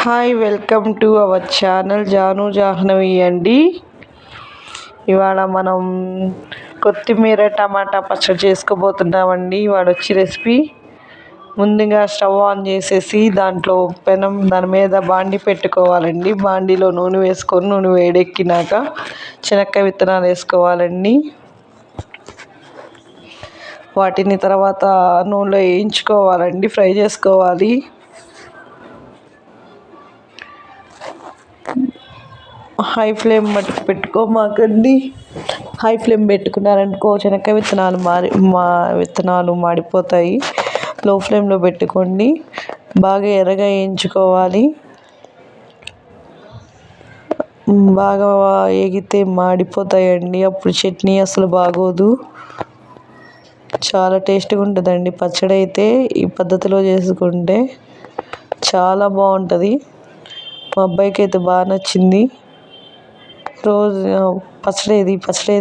Hi, welcome to our channel Janu Jahnavi అండి. ఇవాళ మనం కొత్తిమీర టమాటా పచ్చడి చేసుకోబోతున్నామండి. ఇవాళ వచ్చి రెసిపీ ముందుగా స్టవ్ ఆన్ చేసేసి దాని మీద బాండి పెట్టుకోవాలండి. బాండీలో నూనె వేసుకొని నూనె వేడెక్కినాక శనక్కాయ విత్తనాలు వేసుకోవాలండి. వాటిని తర్వాత నూనెలో వేయించుకోవాలండి, ఫ్రై చేసుకోవాలి. హై ఫ్లేమ్ మట్టుకు పెట్టుకోమాకండి. హై ఫ్లేమ్ పెట్టుకున్నారనుకో శనక్కాయ విత్తనాలు మాడిపోతాయి. లో ఫ్లేమ్లో పెట్టుకోండి. బాగా ఎర్రగా వేయించుకోవాలి. బాగా వేగితే మాడిపోతాయండి, అప్పుడు చట్నీ అసలు బాగోదు. చాలా టేస్ట్గా ఉంటుందండి పచ్చడి అయితే. ఈ పద్ధతిలో చేసుకుంటే చాలా బాగుంటుంది. మా అబ్బాయికి అయితే బాగా నచ్చింది. రోజు పచ్చడి ఏది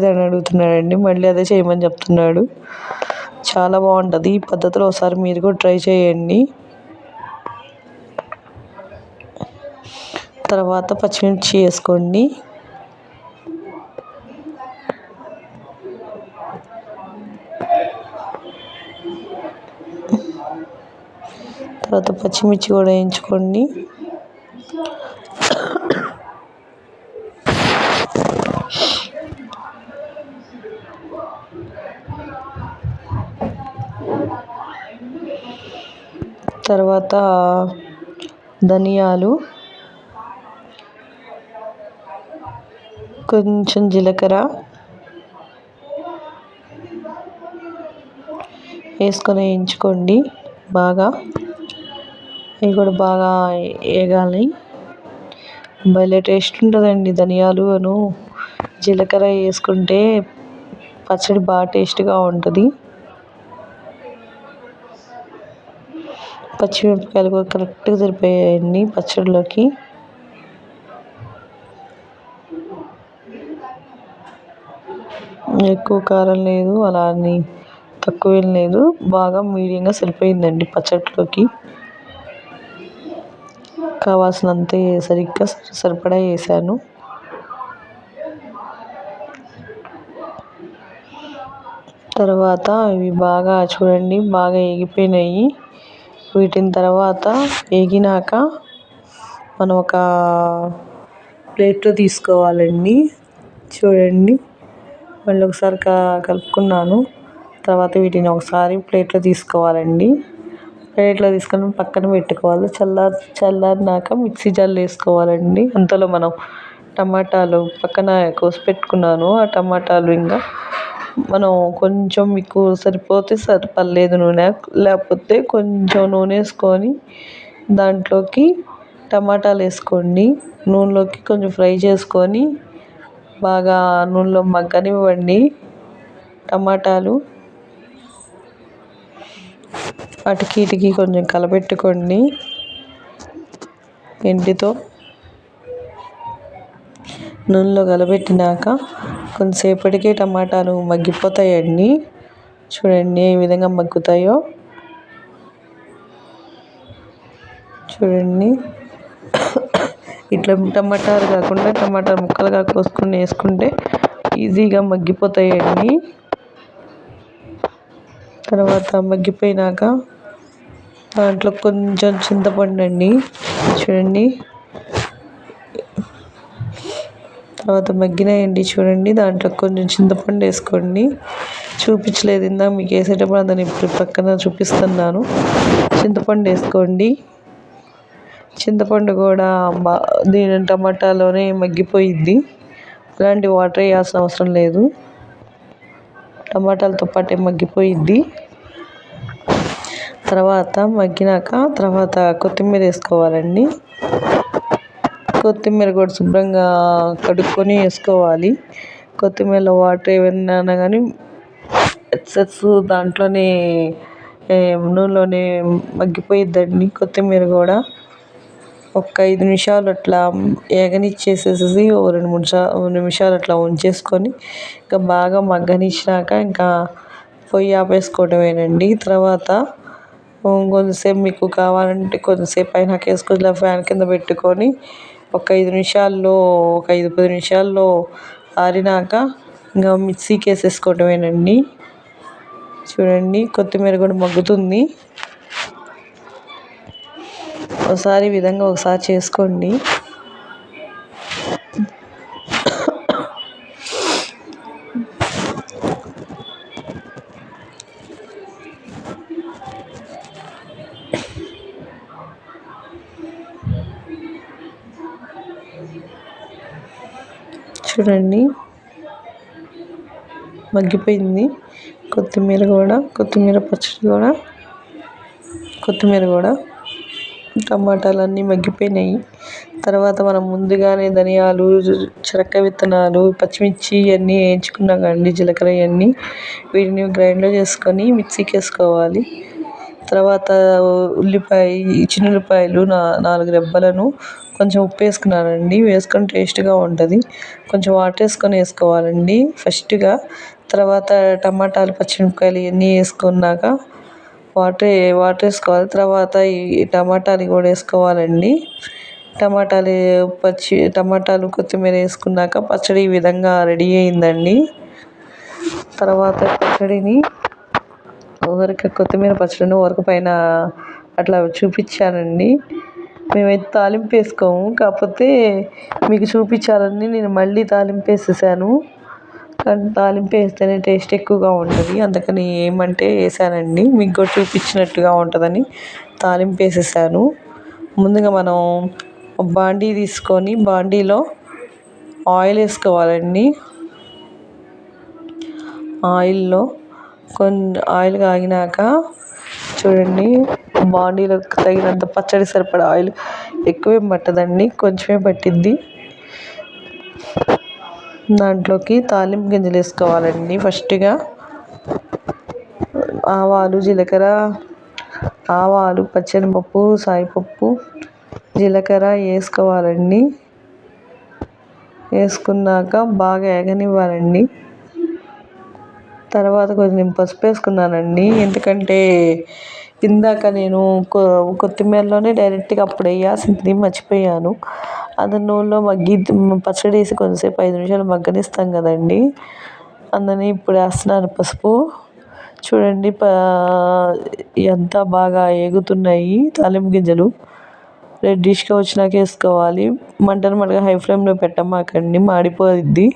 అని అడుగుతున్నాడండి. మళ్ళీ అదే చేయమని చెప్తున్నాడు. చాలా బాగుంటుంది. ఈ పద్ధతిలో ఒకసారి మీరు కూడా ట్రై చేయండి. తర్వాత పచ్చిమిర్చి వేసుకోండి. తర్వాత పచ్చిమిర్చి కూడా వేయించుకోండి. తర్వాత ధనియాలు, కొంచెం జీలకర్ర వేసుకొని వేయించుకోండి బాగా. ఇవి కూడా బాగా వేగాలి. భలే టేస్ట్ ఉంటుందండి. ధనియాలు జీలకర్ర వేసుకుంటే పచ్చడి బాగా టేస్ట్గా ఉంటుంది. పచ్చిమిరపకాయలు కూడా కరెక్ట్గా సరిపోయాయండి పచ్చడిలోకి. ఎక్కువ కారం లేదు, అలా అని తక్కువ ఏం లేదు, బాగా మీడియంగా సరిపోయిందండి పచ్చడిలోకి. కావాల్సినంత సరిపడా వేసాను. తర్వాత ఇవి బాగా చూడండి, బాగా వేగిపోయినాయి. వీటిని తర్వాత వేగినాక మనం ఒక ప్లేట్లో తీసుకోవాలండి. చూడండి, మళ్ళీ ఒకసారి కలుపుకున్నాను. తర్వాత వీటిని ఒకసారి ప్లేట్లో తీసుకోవాలండి. ప్లేట్లో తీసుకొని పక్కన పెట్టుకోవాలి. చల్లారినాక మిక్సీ జార్లో వేసుకోవాలండి. అంతలో మనం టమాటాలు పక్కన కోసి పెట్టుకున్నాను. ఆ టమాటాలు ఇంకా మనం కొంచెం మీకు సరిపోతే పర్లేదు నూనె, లేకపోతే కొంచెం నూనె వేసుకొని దాంట్లోకి టమాటాలు వేసుకోండి. నూనెలోకి కొంచెం ఫ్రై చేసుకొని బాగా నూనెలో మగ్గనివ్వండి. టమాటాలు అటుకి ఇటుకి కొంచెం కలపెట్టుకోండి గంటితో. నూనెలో కలపెట్టినాక కొంతసేపటికి టమాటాలు మగ్గిపోతాయండి. చూడండి ఏ విధంగా మగ్గుతాయో. చూడండి, ఇట్లా టమాటాలు కాకుండా టమాటా ముక్కలుగా కోసుకొని వేసుకుంటే ఈజీగా మగ్గిపోతాయండి. తర్వాత మగ్గిపోయినాక దాంట్లో కొంచెం చింతపండు అండి. చూడండి, తర్వాత మగ్గినాయండి. చూడండి, దాంట్లో కొంచెం చింతపండు వేసుకోండి. చూపించలేదు ఇందాక మీకు వేసేటప్పుడు, దాన్ని ఇప్పుడు పక్కన చూపిస్తున్నాను. చింతపండు వేసుకోండి. చింతపండు కూడా దీని టమాటాలోనే మగ్గిపోయిద్ది. ఇలాంటి వాటర్ వేయాల్సిన అవసరం లేదు, టమాటాలతో పాటే మగ్గిపోయిద్ది. తర్వాత మగ్గినాక కొత్తిమీర వేసుకోవాలండి. కొత్తిమీర కూడా శుభ్రంగా కడుక్కొని వేసుకోవాలి. కొత్తిమీరలో వాటర్ ఏమన్నా కానీ ఎక్సెస్ దాంట్లోనే నూనెలోనే మగ్గిపోయిద్దండి. కొత్తిమీర కూడా ఒక 5 నిమిషాలు అట్లా వేగనిచ్చేసేసి 2-3 నిమిషాలు అట్లా ఉంచేసుకొని ఇంకా బాగా మగ్గనిచ్చినాక ఇంకా పొయ్యి ఆపేసుకోవడమేనండి. తర్వాత కొంచెంసేపు మీకు కావాలంటే కొంచెంసేపు అయినాక వేసుకొని ఫ్యాన్ కింద పెట్టుకొని ఒక 5-10 నిమిషాల్లో ఆరినాక ఇంకా మిక్సీకి వేసేసుకోవటమేనండి. చూడండి కొత్తిమీర కూడా మగ్గుతుంది. ఈ విధంగా ఒకసారి చేసుకోండి. చూడండి మగ్గిపోయింది కొత్తిమీర పచ్చడి కూడా, టమాటాలన్నీ మగ్గిపోయినాయి. తర్వాత మనం ముందుగానే ధనియాలు, చెనక్కాయ విత్తనాలు, పచ్చిమిర్చి ఇవన్నీ వేయించుకున్నాం కదండి, జీలకర్ర ఇవన్నీ, వీటిని గ్రైండ్లో చేసుకొని మిక్సీకి వేసుకోవాలి. తర్వాత చిన్న ఉల్లిపాయలు 4 రెబ్బలను కొంచెం ఉప్పు వేసుకున్నానండి. వేసుకొని టేస్ట్గా ఉంటుంది. కొంచెం వాటర్ వేసుకోవాలండి ఫస్ట్గా. తర్వాత టమాటాలు, పచ్చిమిరపకాయలు ఇవన్నీ వేసుకున్నాక వాటర్ వేసుకోవాలి. తర్వాత ఈ టమాటాలు కూడా వేసుకోవాలండి. టమాటాలు కొత్తిమీర వేసుకున్నాక పచ్చడి ఈ విధంగా రెడీ అయిందండి. తర్వాత పచ్చడిని కొత్తిమీర పచ్చడిని పైన అట్లా చూపించానండి. మేమైతే తాలింపు వేసుకోము, కాకపోతే మీకు చూపించాలని నేను మళ్ళీ తాలింపు వేసేసాను. కానీ తాలింపు వేస్తేనే టేస్ట్ ఎక్కువగా ఉంటుంది, అందుకని ఏమంటే వేసానండి. మీకు కూడా చూపించినట్టుగా ఉంటుందని తాలింపు వేసేసాను. ముందుగా మనం బాండీ తీసుకొని బాండీలో ఆయిల్ వేసుకోవాలండి. ఆయిల్ కాగినాక చూడండి, బాండీలో తగినంత పచ్చడి సరిపడా ఆయిల్, ఎక్కువేం పట్టదండి, కొంచెమే పట్టిద్ది. దాంట్లోకి తాలింపు గింజలు వేసుకోవాలండి. ఫస్ట్గా ఆవాలు, జీలకర్ర, పచ్చెనపప్పు, సాయిపప్పు, జీలకర్ర వేసుకోవాలండి. వేసుకున్నాక బాగా వేగనివ్వాలండి. తర్వాత కొంచెం పసుపు వేసుకున్నానండి, ఎందుకంటే ఇందాక నేను కొత్తిమీరలోనే డైరెక్ట్గా అప్పుడు వేయాల్సింది మర్చిపోయాను. అది నూనెలో పచ్చడి వేసి కొంచెంసేపు 5 నిమిషాలు మగ్గనిస్తాం కదండి, అందుకని ఇప్పుడు వేస్తున్నాను పసుపు. చూడండి ఎంత బాగా ఏగుతున్నాయి తాలింపు గింజలు. రెడ్డిష్గా వచ్చినాక వేసుకోవాలి. మంటను హై ఫ్లేమ్లో పెట్టమాకండి, మాడిపోయిద్ది.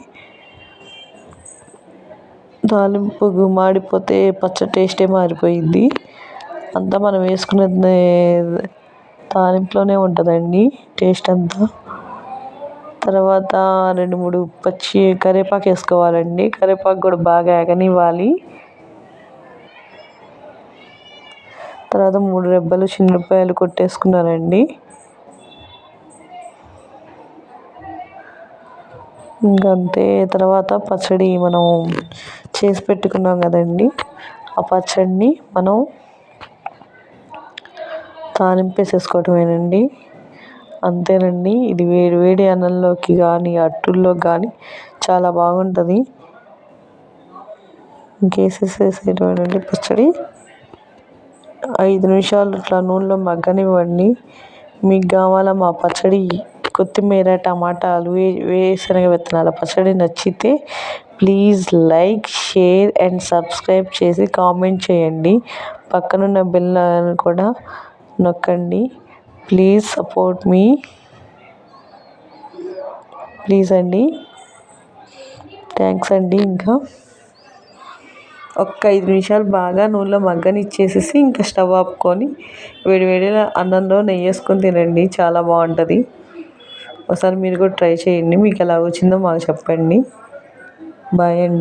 తాలింపు మాడిపోతే పచ్చడి టేస్టే మారిపోయిద్ది. అంతా మనం వేసుకునే తాలింపులోనే ఉంటుందండి టేస్ట్ అంతా. తర్వాత 2-3 కరివేపాకు వేసుకోవాలండి. కరివేపాకు కూడా బాగా వేగనివ్వాలి. తర్వాత 3 రెబ్బలు చిన్నపాయలు కొట్టేసుకున్నానండి. ఇంకంతే. తర్వాత పచ్చడి మనం చేసి పెట్టుకున్నాం కదండి, ఆ పచ్చడిని మనం తాలింపు వేసేసుకోవటమేనండి. అంతేనండి. ఇది వేడి వేడి అన్నంలోకి కానీ అట్టుల్లోకి కానీ చాలా బాగుంటుంది. ఇంకేసేసేయటమేనండి పచ్చడి. 5 నిమిషాలు ఇట్లా నూనెలో మగ్గనివ్వండి. మీకు కావాలా మా పచ్చడి కొత్తిమీర, టమాటాలు, వేరుశనగ విత్తనాల పచ్చడి నచ్చితే please like, share and subscribe చేసి కామెంట్ చేయండి. పక్కనున్న బెల్ కూడా నొక్కండి. ప్లీజ్ సపోర్ట్ మీ, ప్లీజ్ అండి. థ్యాంక్స్ అండి. ఇంకా ఒక్క 5 నిమిషాలు బాగా నూనెలో మగ్గనిచ్చేసేసి ఇంకా స్టవ్ ఆపుకొని వేడి అన్నంలో నెయ్యి వేసుకొని తినండి, చాలా బాగుంటుంది. ఒకసారి మీరు కూడా ట్రై చేయండి. మీకు ఎలా వచ్చిందో మాకు చెప్పండి. బాయ్ అండి.